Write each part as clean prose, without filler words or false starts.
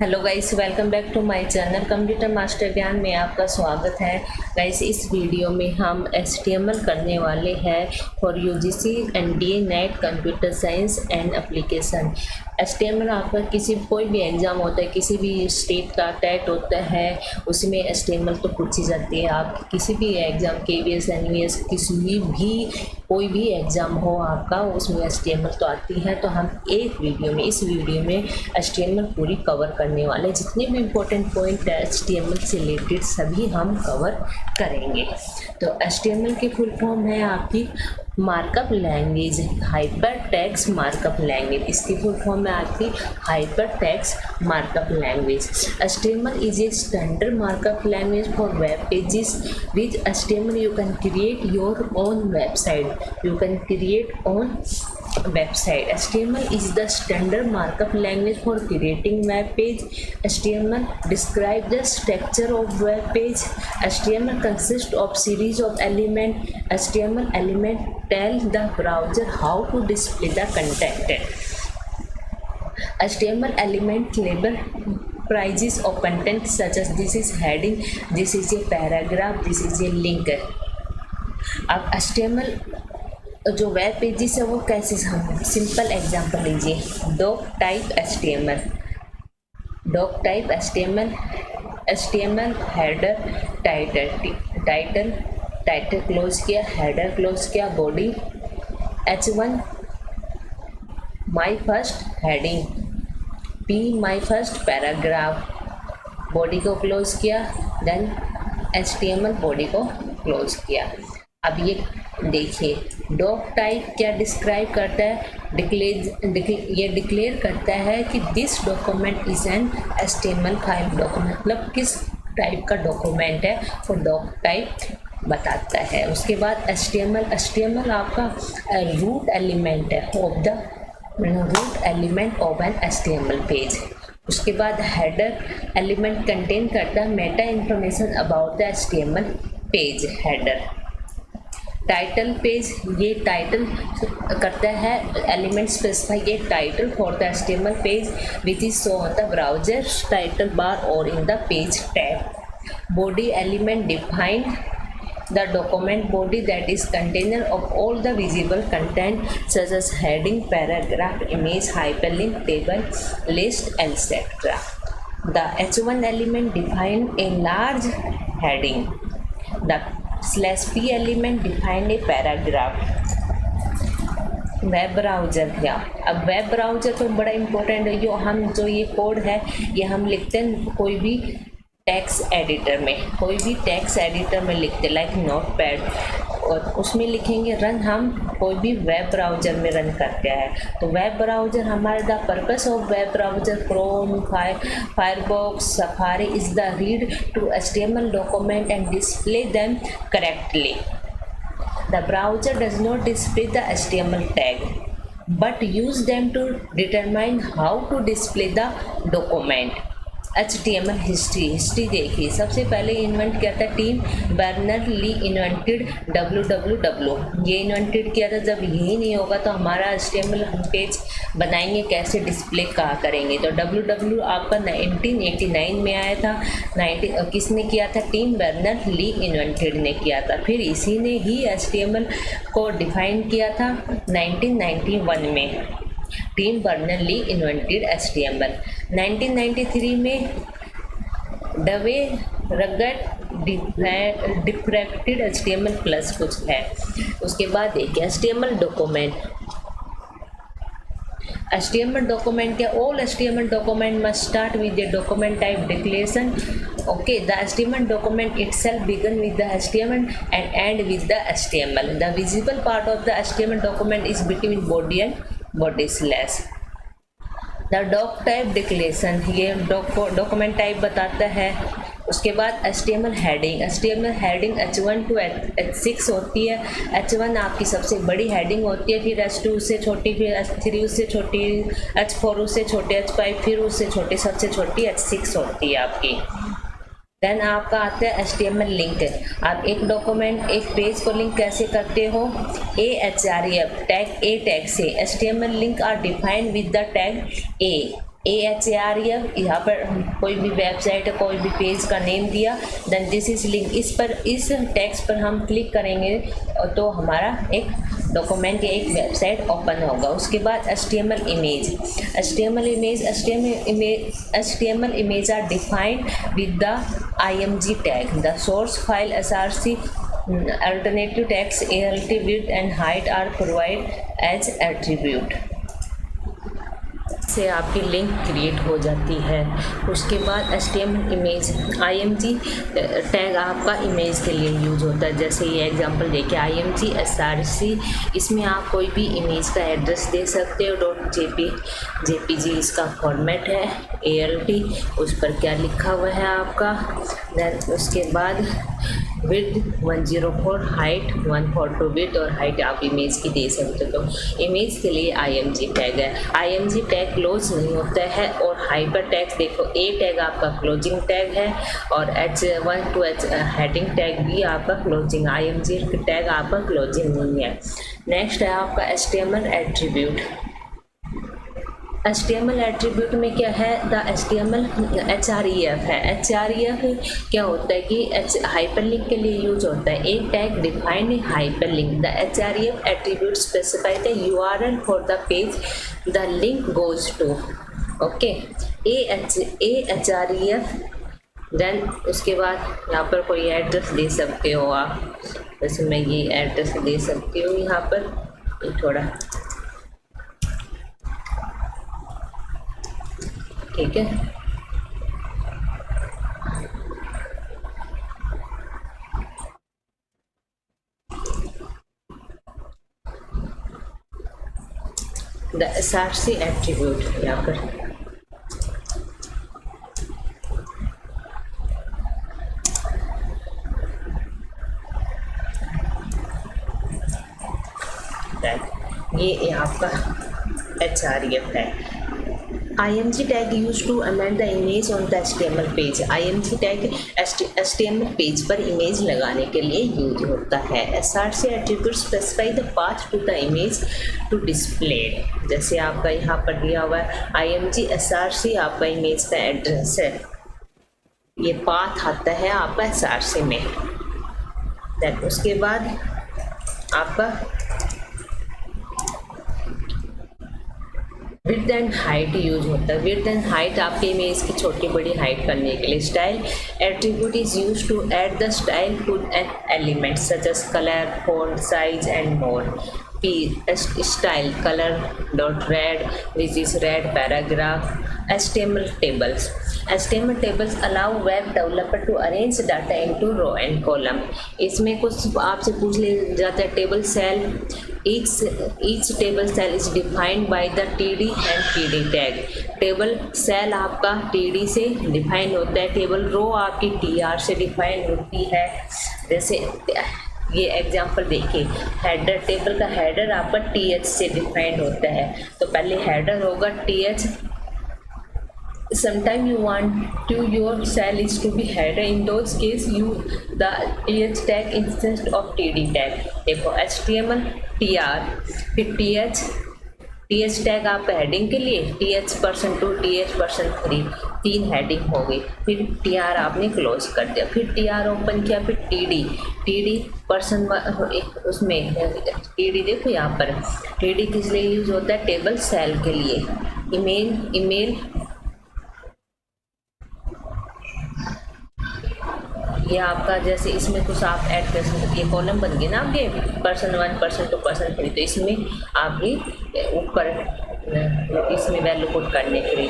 Hello guys, welcome back to my channel computer master Gyan में आपका स्वागत है। गाइस, इस वीडियो में हम HTML करने वाले हैं for UGC NDA net computer science and application. HTML आपका कोई भी एग्ज़ाम होता है, किसी भी स्टेट का टेट होता है, उसमें HTML तो पूछी जाती है। आप किसी भी एग्ज़ाम KVS NVS किसी भी कोई भी एग्ज़ाम हो आपका, उसमें HTML तो आती है। तो हम इस वीडियो में HTML पूरी कवर करने वाले, जितने भी इम्पोर्टेंट पॉइंट है HTML से रिलेटेड सभी हम कवर करेंगे। तो HTML की फुल फॉर्म है आपकी markup language, hyper text markup language. इसकी फुल फॉर्म है आपकी hyper text markup language. HTML is a standard markup language for web pages. With HTML you can create your own website. HTML is the standard markup language for creating web page. HTML describes the structure of web page. HTML consists of series of elements. HTML element tell the browser how to display the content. HTML element label prices of content such as this is heading, this is a paragraph, this is a link. अब HTML जो web pages है वो कैसे, हम simple example लीजिए। Doc type HTML, HTML header title close किया, header close किया, body H1 my first heading, P my first paragraph, body को क्लोज किया, देन HTML बॉडी को क्लोज किया। अब ये देखिए, डॉक टाइप क्या डिस्क्राइब करता है, ये डिक्लेयर करता है कि this document is an HTML file document, मतलब किस टाइप का डॉक्यूमेंट है वो डॉक टाइप बताता है। उसके बाद HTML आपका रूट एलिमेंट है ऑफ एन HTML पेज। उसके बाद हेडर एलिमेंट कंटेन करता है meta information about the HTML page header. Title page, ये टाइटल करता है एलिमेंट स्पेसिफाई ये title for the HTML page which is show on the browser title bar और in the page tab. Body element define the document body that is container of all the visible content such as heading, paragraph, image, hyperlink, table, list, etc. The H1 element define a large heading. The /p element define a paragraph. Web browser क्या, अब web browser तो बड़ा important है। जो ये code है ये हम लिखते हैं कोई भी टेक्स्ट एडिटर में लिखते, लाइक नोटपैड, और उसमें लिखेंगे रन, हम कोई भी वेब ब्राउज़र में रन करते हैं। तो वेब ब्राउज़र हमारे the purpose of web browser Chrome, Firefox, Safari is the read to HTML document and display them correctly. The browser does not display the HTML tag but use them to determine how to display the document. HTML history देखिए, सबसे पहले invent किया था team बर्नर-ली invented www, ये invented किया था। जब यही नहीं होगा तो हमारा HTML हम पेज बनाएंगे कैसे, डिस्प्ले कहाँ करेंगे। तो www आपका 1989 में आया था। किसने किया था, टीम बर्नर-ली इन्वेंटेड ने किया था। फिर इसी ने ही HTML को डिफाइन किया था 1991 में, टीम बर्नर-ली इन्वेंटेड HTML। 1993 में डवे रगट डिफ्रैक्टेड HTML प्लस कुछ है। उसके बाद देखिए HTML डॉक्यूमेंट क्या, all HTML document must start with the document type declaration. Okay, the HTML document itself begin with the HTML and end with the HTML. The visible part of the HTML document is between body and body slash. The doc type declaration, ये document type बताता है। उसके बाद HTML heading H1 to H6 होती है। H1 आपकी सबसे बड़ी हेडिंग होती है, फिर H2 उससे छोटी, फिर H3 उससे छोटी, H4 उससे छोटी, H5 फिर उससे छोटी, सबसे छोटी H6 होती है आपकी। देन आपका आता है HTML लिंक। आप एक डॉक्यूमेंट, एक पेज को लिंक कैसे करते हो, AHREF टैग A टैग से। HTML link are defined with the tag A। AHAREF, यहाँ पर कोई भी वेबसाइट कोई भी पेज का नेम दिया, देन दिस इज लिंक, इस टेक्स्ट पर हम क्लिक करेंगे तो हमारा एक डॉक्यूमेंट या एक वेबसाइट ओपन होगा। उसके बाद HTML image are defined with the IMG tag, the source file SRC alternative text ALT width and height are provided as attribute। से आपकी लिंक क्रिएट हो जाती है। उसके बाद HTML इमेज IMG टैग आपका इमेज के लिए यूज होता है। जैसे ये एग्जांपल देखिए IMG SRC, इसमें आप कोई भी इमेज का एड्रेस दे सकते हो। .jpg इसका फॉर्मेट है, ALT उस पर क्या लिखा हुआ है आपका। देन उसके बाद विड्थ 104, हाइट 142 विड्थ और हाइट आप इमेज की दे सकते हो। तो इमेज के लिए IMG टैग है। IMG टैग क्लोज नहीं होता है। और हाइपर टैग देखो, A टैग आपका क्लोजिंग टैग है और H1 to H heading tag भी आपका क्लोजिंग, IMG टैग आपका क्लोजिंग नहीं है। नेक्स्ट है आपका HTML एट्रीब्यूट। HTML एट्रीब्यूट में क्या है, द HTML HREF है। HREF क्या होता है कि हाइपरलिंक के लिए यूज होता है। एक tag defined hyperlink, the HREF attribute specify the URL for the page the link goes to. Okay, HREF। Then उसके बाद यहाँ पर कोई एड्रेस दे सकते हो आप, जैसे मैं ये एड्रेस दे सकती हूँ यहाँ पर, थोड़ा ठीक है। द SRC एट्रीब्यूट यहाँ पर ये आपका HREF है। IMG tag used to amend the image on the HTML page। IMG tag HTML page पर इमेज लगाने के लिए यूज होता है। SRC attribute specify the path to the image to display। जैसे आपका यहाँ पर दिया हुआ है IMG SRC आपका इमेज का एड्रेस है, ये पाथ आता है आपका SRC में। देन उसके बाद आपका विड्थ एंड हाइट यूज होता है। विड्थ एंड हाइट आपके इमेज की छोटी बड़ी हाइट करने के लिए। Style attribute is use to add the style to an element such as colour, font, size and more. Style colour dot red which is red paragraph. HTML tables allow web developer to arrange data into row and column। इसमें कुछ आपसे पूछ ले जाता है table cell. each table cell is defined by the TD and PD tag। Table cell आपका TD से define होता है, टेबल रो आपकी TR से डिफाइन होती है। जैसे ये एग्जांपल देखिए, हेडर टेबल का हेडर आपका TH से डिफाइंड होता है, तो पहले हेडर होगा TH। Sometimes you want to your cell is to be header, in those case you the TH tag instead of TD tag। देखो HTML TR, फिर TH टैग आपका हेडिंग के लिए, TH%2 TH%3 तीन हेडिंग हो गई। फिर TR आपने क्लोज कर दिया, फिर TR ओपन किया, फिर TD पर्सन उसमें TD देखो यहाँ पर TD किस लिए यूज होता है, टेबल सेल के लिए। ईमेल ये आपका, जैसे इसमें कुछ आप ऐड कर सकते, ये कॉलम बन गए ना आपके person1 person2 person3, तो इसमें आप भी ऊपर इसमें वैल्यू पुट करने के लिए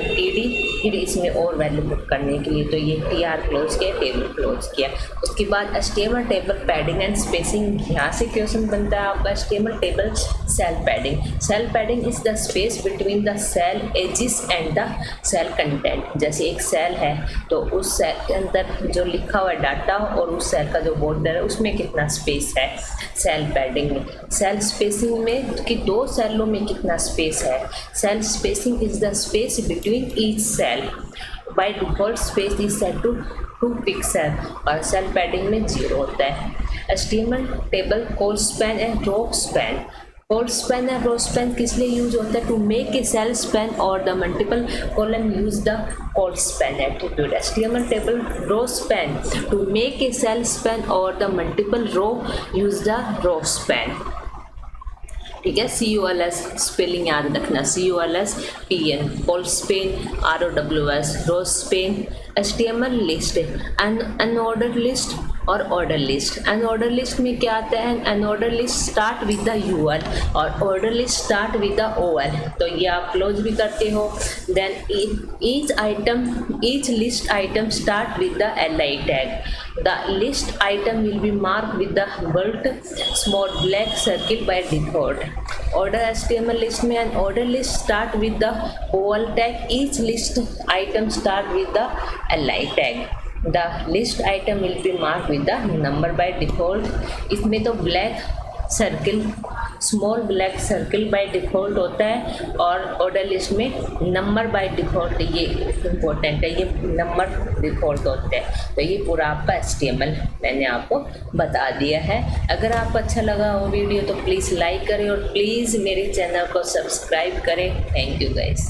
TD, फिर इसमें और वैल्यू पुट करने के लिए, तो ये TR क्लोज किया, टेबल क्लोज किया। उसके बाद HTML table padding and spacing, यहाँ से क्वेश्चन बनता है आपका HTML table cell padding is the space between the cell edges and the cell content. जैसे एक सेल है तो उस सेल के अंदर जो लिखा हुआ डाटा और उस सेल का जो बॉर्डर है उसमें कितना स्पेस है। सेल पैडिंग में, सेल स्पेसिंग में कि दो सेलों में कितना स्पेस है। Cell spacing is the space between each cell, by default space is set to 2 pixel और सेल पैडिंग में 0 होता है। HTML table col span and row span, col span and row span किस लिए यूज होता है? To make a cell span और the multiple column use the col span attribute. HTML table row span to make a cell span और the multiple row use the row span. ठीक है, COLS spelling याद रखना, COLSPN, col span, ROWS, row span. HTML list, unorder list और order list. Unorder list में क्या आता है? Unorder list start with the UL और order list start with the OL, तो ये आप क्लोज भी करते हो। Then each list item start with the LI tag. The list item will be marked with the bold small black circle by default. Order HTML list में an order list start with the OL tag. Each list item start with the LI tag. The list item will be marked with the number by default. इसमें तो black circle, small black circle by default होता है और order list में number by default, ये important है, ये number default होते हैं। तो ये पूरा आपका HTML मैंने आपको बता दिया है। अगर आपको अच्छा लगा हो वीडियो तो प्लीज़ लाइक करें और प्लीज़ मेरे चैनल को सब्सक्राइब करें। Thank you guys.